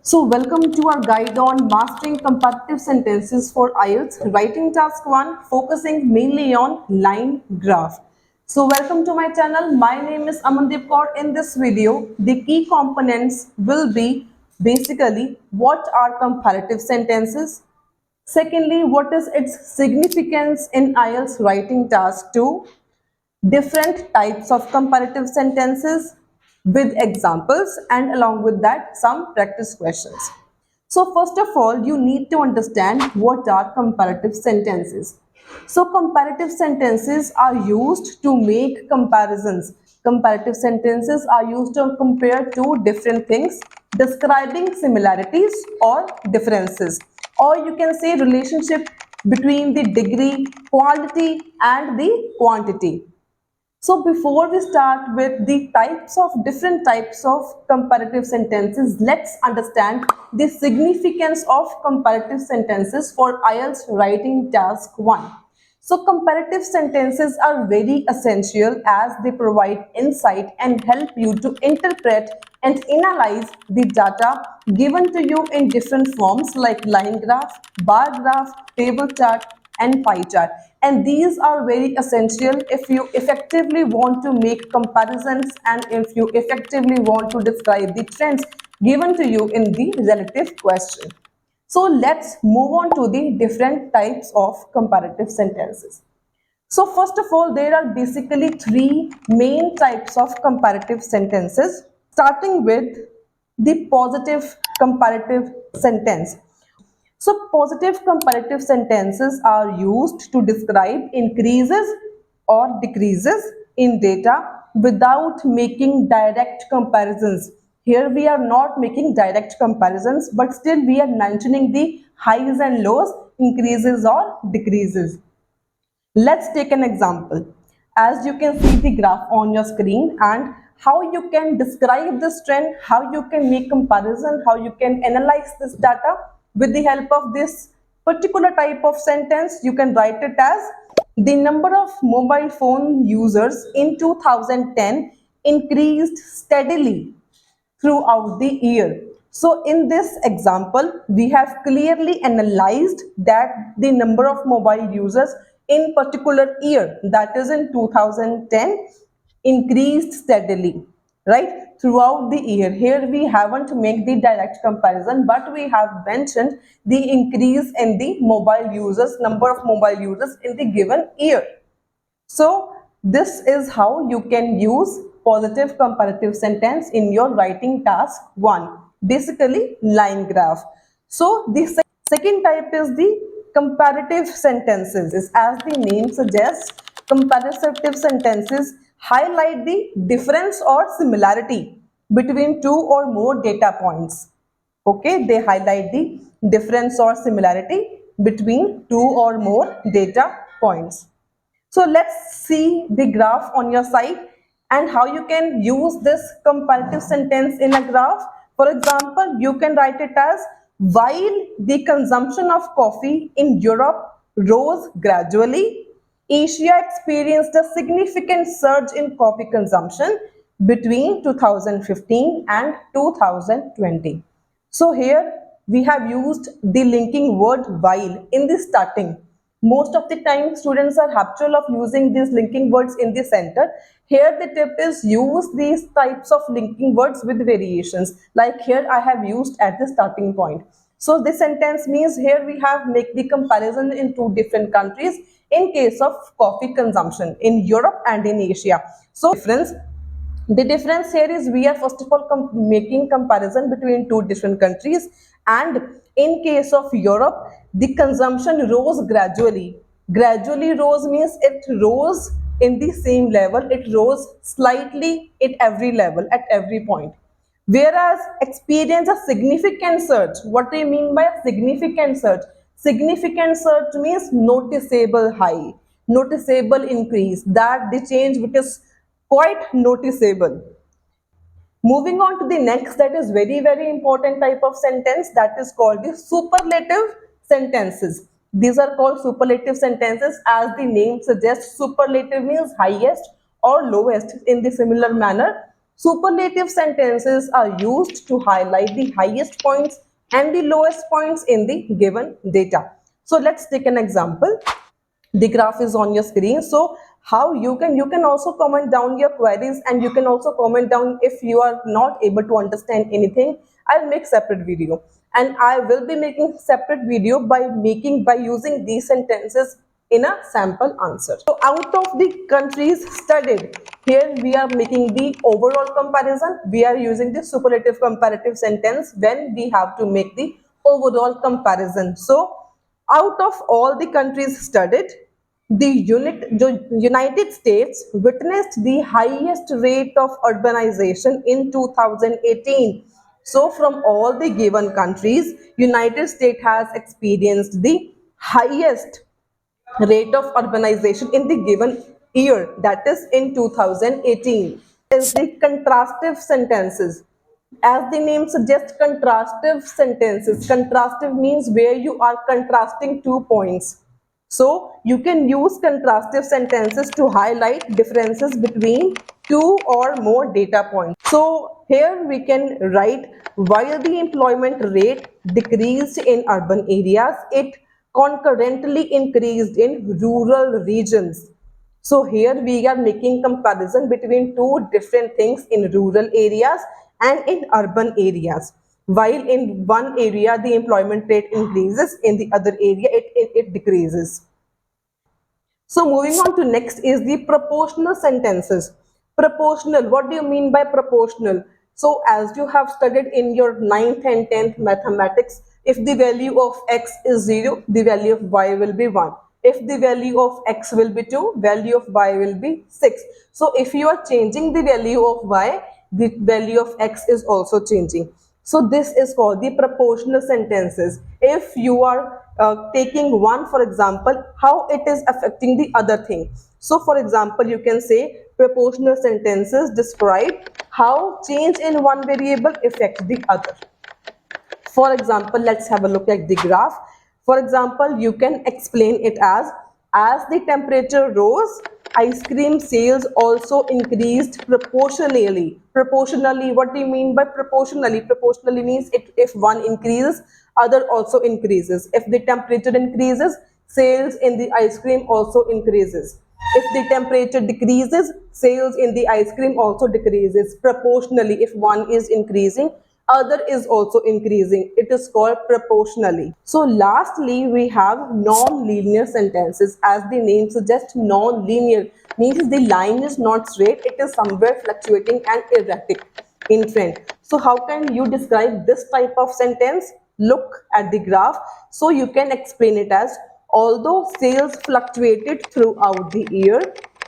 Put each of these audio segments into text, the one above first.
So, welcome to our guide on mastering comparative sentences for IELTS writing task 1, focusing mainly on line graph. So, welcome to my channel. My name is Amandeep Kaur. In this video, the key components will be basically what are comparative sentences. Secondly, what is its significance in IELTS writing task 2? Different types of comparative sentences with examples, and along with that some practice questions. So first of all, you need to understand what are comparative sentences. So comparative sentences are used to make comparisons. Comparative sentences are used to compare two different things, describing similarities or differences, or you can say relationship between the degree, quality and the quantity. So before we start with the different types of comparative sentences, let's understand the significance of comparative sentences for IELTS writing task 1. So comparative sentences are very essential as they provide insight and help you to interpret and analyze the data given to you in different forms like line graph, bar graph, table chart, and pie chart. And these are very essential if you effectively want to make comparisons and if you effectively want to describe the trends given to you in the relative question. So let's move on to the different types of comparative sentences. So first of all, there are basically three main types of comparative sentences, starting with the positive comparative sentence. So positive comparative sentences are used to describe increases or decreases in data without making direct comparisons. Here we are not making direct comparisons, but still we are mentioning the highs and lows, increases or decreases. Let's take an example. As you can see the graph on your screen, and how you can describe this trend, how you can make comparison, how you can analyze this data with the help of this particular type of sentence. You can write it as the number of mobile phone users in 2010 increased steadily throughout the year. So in this example, we have clearly analyzed that the number of mobile users in particular year, that is in 2010, increased steadily, right, throughout the year. Here we haven't made the direct comparison, but we have mentioned the increase in the mobile users, number of mobile users in the given year. So this is how you can use positive comparative sentence in your writing task 1, basically line graph. So the second type is the comparative sentences. As the name suggests, comparative sentences highlight the difference or similarity between two or more data points. Okay, they highlight the difference or similarity between two or more data points. So let's see the graph on your side and how you can use this comparative sentence in a graph. For example, you can write it as while the consumption of coffee in Europe rose gradually, Asia experienced a significant surge in coffee consumption between 2015 and 2020. So here we have used the linking word while in the starting. Most of the time students are habitual of using these linking words in the center. Here the tip is use these types of linking words with variations. Like here I have used at the starting point. So this sentence means here we have make the comparison in two different countries in case of coffee consumption in Europe and in Asia. So the difference here is we are first of all making comparison between two different countries, and in case of Europe the consumption rose gradually. Gradually rose means it rose in the same level, it rose slightly at every level, at every point. Whereas experience a significant surge. What do you mean by a significant surge? Significant surge means noticeable high, noticeable increase, that the change which is quite noticeable. Moving on to the next, that is very important type of sentence, that is called the superlative sentences. These are called superlative sentences. As the name suggests, superlative means highest or lowest in the similar manner. Superlative sentences are used to highlight the highest points and the lowest points in the given data. So let's take an example. The graph is on your screen. So how you can also comment down your queries, and you can also comment down if you are not able to understand anything. I'll make separate video, and I will be making separate video by using these sentences in a sample answer. So out of the countries studied, here we are making the overall comparison. We are using the superlative comparative sentence when we have to make the overall comparison. So out of all the countries studied, the United States witnessed the highest rate of urbanization in 2018. So, from all the given countries, United States has experienced the highest rate of urbanization in the given year, that is in 2018. Is the contrastive sentences. As the name suggests, contrastive sentences. Contrastive means where you are contrasting 2 points. So you can use contrastive sentences to highlight differences between two or more data points. So here we can write, while the employment rate decreased in urban areas, it concurrently increased in rural regions. So here we are making comparison between two different things in rural areas and in urban areas. While in one area the employment rate increases, in the other area it decreases. So moving on to next is the proportional sentences. Proportional, what do you mean by proportional? So as you have studied in your 9th and 10th mathematics, if the value of x is 0, the value of y will be 1. If the value of x will be 2, value of y will be 6. So if you are changing the value of y, the value of x is also changing. So this is called the proportional sentences. If you are taking one, for example, how it is affecting the other thing. So for example, you can say proportional sentences describe how change in one variable affects the other. For example, let's have a look at the graph. For example, you can explain it as the temperature rose, ice cream sales also increased proportionally. Proportionally, what do you mean by proportionally? Proportionally means if one increases, other also increases. If the temperature increases, sales in the ice cream also increases. If the temperature decreases, sales in the ice cream also decreases proportionally. If one is increasing, other is also increasing. It is called proportionally. So lastly, we have non-linear sentences. As the name suggests, non-linear means the line is not straight, it is somewhere fluctuating and erratic in trend. So how can you describe this type of sentence? Look at the graph. So you can explain it as, although sales fluctuated throughout the year,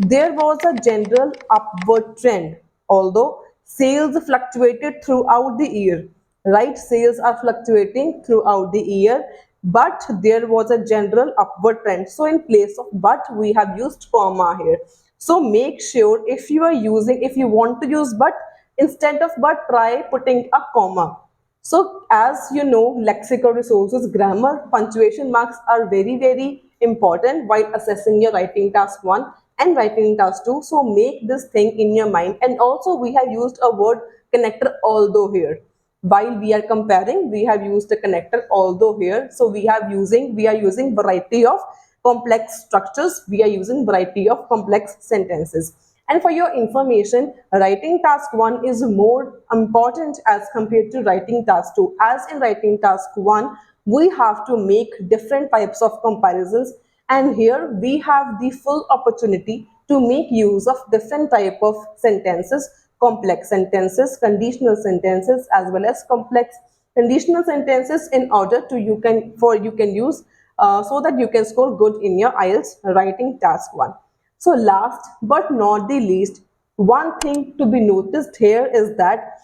there was a general upward trend. Although sales fluctuated throughout the year, right? Sales are fluctuating throughout the year, but there was a general upward trend. So in place of but, we have used comma here. So make sure if you want to use but, instead of but, try putting a comma. So as you know, lexical resources, grammar, punctuation marks are very, very important while assessing your writing task 1 and writing task 2. So make this thing in your mind. And also we have used a word connector although here. While we are comparing, we have used a connector although here. So we are using variety of complex structures. We are using variety of complex sentences. And for your information, writing task 1 is more important as compared to writing task 2. As in writing task 1, we have to make different types of comparisons, and here we have the full opportunity to make use of different type of sentences, complex sentences, conditional sentences, as well as complex conditional sentences, in order to you can use so that you can score good in your IELTS writing task 1. So last but not the least, one thing to be noticed here is that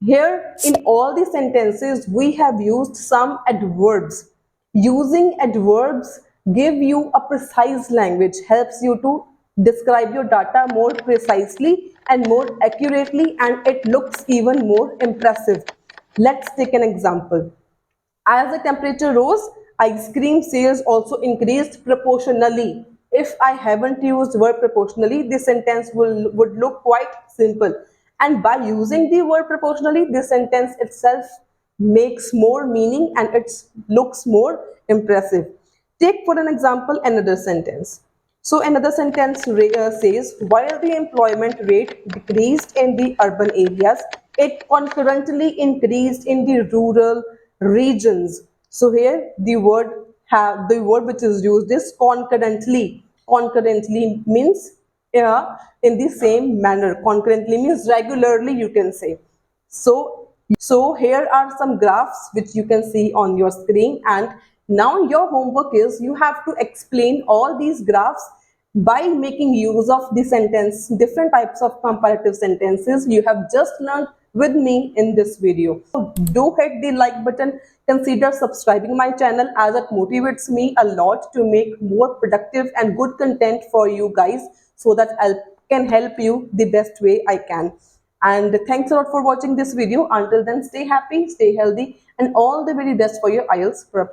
here in all the sentences we have used some adverbs. Using adverbs give you a precise language, helps you to describe your data more precisely and more accurately, and it looks even more impressive. Let's take an example. As the temperature rose, ice cream sales also increased proportionally. If I haven't used word proportionally, this sentence would look quite simple. and by using the word proportionally, the sentence itself makes more meaning and it looks more impressive. Take for an example another sentence. So another sentence says, while the employment rate decreased in the urban areas, it concurrently increased in the rural regions. So here the word which is used is concurrently. Concurrently means in the same manner. Concurrently means regularly, you can say. So here are some graphs which you can see on your screen, and now your homework is you have to explain all these graphs by making use of the sentence, different types of comparative sentences you have just learned with me in this video. So do hit the like button, consider subscribing my channel as it motivates me a lot to make more productive and good content for you guys so that I can help you the best way I can. And thanks a lot for watching this video. Until then, stay happy, stay healthy, and all the very best for your IELTS preparation.